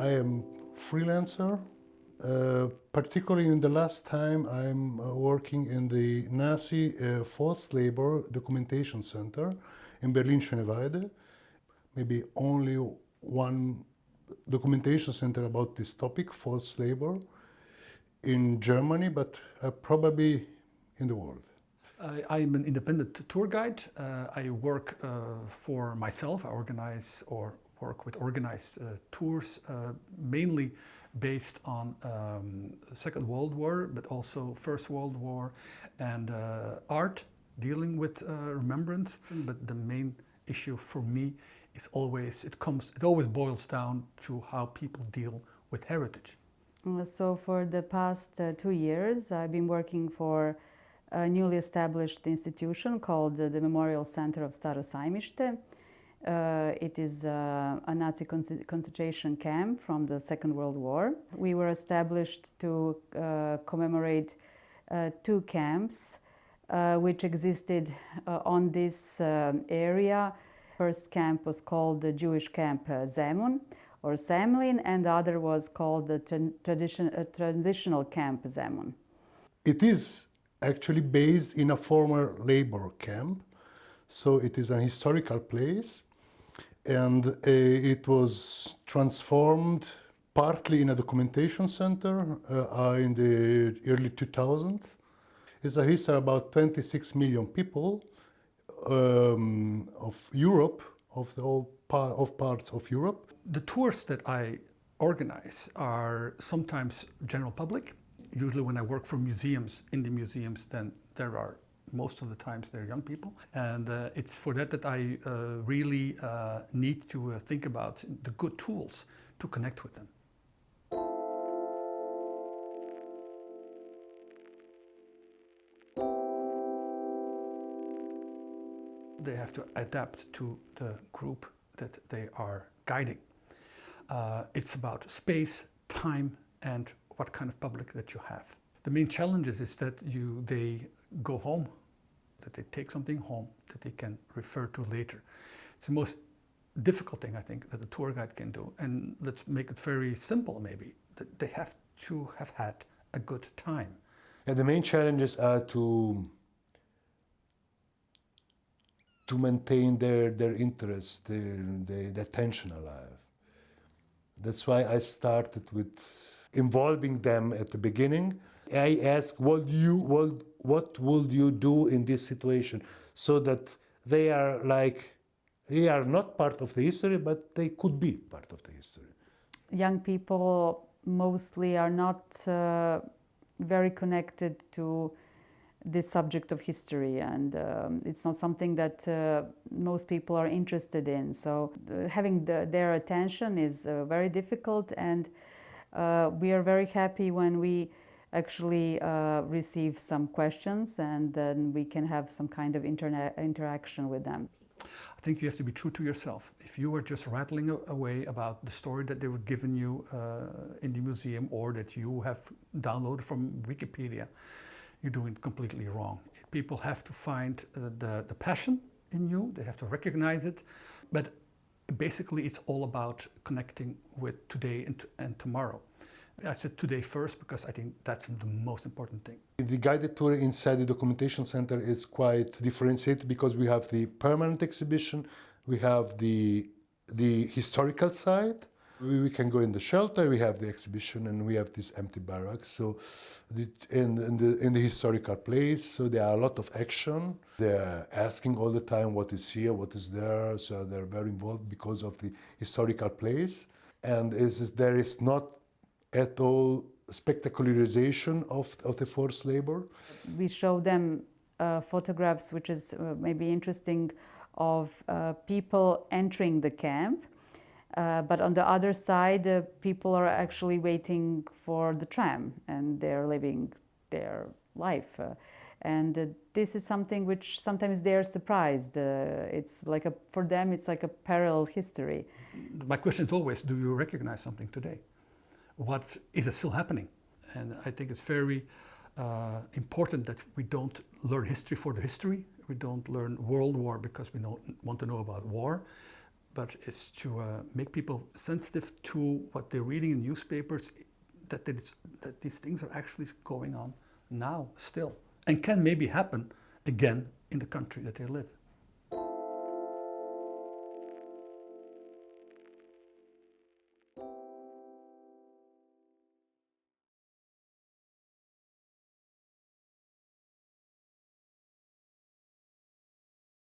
I am freelancer. Particularly in the last time, I'm working in the Nazi forced labor documentation center in Berlin-Schöneweide. Maybe only one documentation center about this topic, forced labor, in Germany, but probably in the world. I'm an independent tour guide. I work for myself. I organize or work with organized tours, mainly based on Second World War, but also First World War, and art, dealing with remembrance. But the main issue for me is always, it always boils down to how people deal with heritage. So for the past 2 years, I've been working for a newly established institution called the Memorial Center of Staro Sajmište. It is a Nazi concentration camp from the Second World War. We were established to commemorate 2 camps which existed on this area. First camp was called the Jewish camp Zemun or Semlin, and the other was called the transitional camp Zemun. It is actually based in a former labor camp, so it is an historical place, and it was transformed partly in a documentation center in the early 2000s. It's a history about 26 million people of Europe, of the whole parts of Europe. The tours that I organize are sometimes general public. Usually when I work for museums, in the museums, then there are, most of the times, they're young people. And it's for that I really need to think about the good tools to connect with them. They have to adapt to the group that they are guiding. It's about space, time, and what kind of public that you have. The main challenge is that they go home, that they take something home that they can refer to later. It's the most difficult thing, I think, that a tour guide can do. And let's make it very simple, maybe, that they have to have had a good time. And the main challenges are to maintain their interest, their attention alive. That's why I started with involving them at the beginning. I asked, what would you do in this situation, so that they are not part of the history, but they could be part of the history. Young people mostly are not very connected to this subject of history, and it's not something that most people are interested in. So having their attention is very difficult, and we are very happy when we actually receive some questions, and then we can have some kind of interaction with them. I think you have to be true to yourself. If you are just rattling away about the story that they were giving you in the museum, or that you have downloaded from Wikipedia, you're doing it completely wrong. People have to find the passion in you, they have to recognize it, but basically it's all about connecting with today and tomorrow. I said today first because I think that's the most important thing. The guided tour inside the documentation center is quite differentiated because we have the permanent exhibition, we have the historical side. We can go in the shelter, we have the exhibition, and we have this empty barracks. So in the historical place, so there are a lot of action. They're asking all the time what is here, what is there. So they're very involved because of the historical place. And there is not at all spectacularization of the forced labor. We show them photographs, which is maybe interesting, of people entering the camp. But on the other side, people are actually waiting for the tram, and they're living their life. And this is something which sometimes they're surprised. It's like for them, it's like a parallel history. My question is always, do you recognize something today? What is it still happening? And I think it's very important that we don't learn history for the history. We don't learn World War because we want to know about war. but it's to make people sensitive to what they're reading in newspapers, that these things are actually going on now still, and can maybe happen again in the country that they live.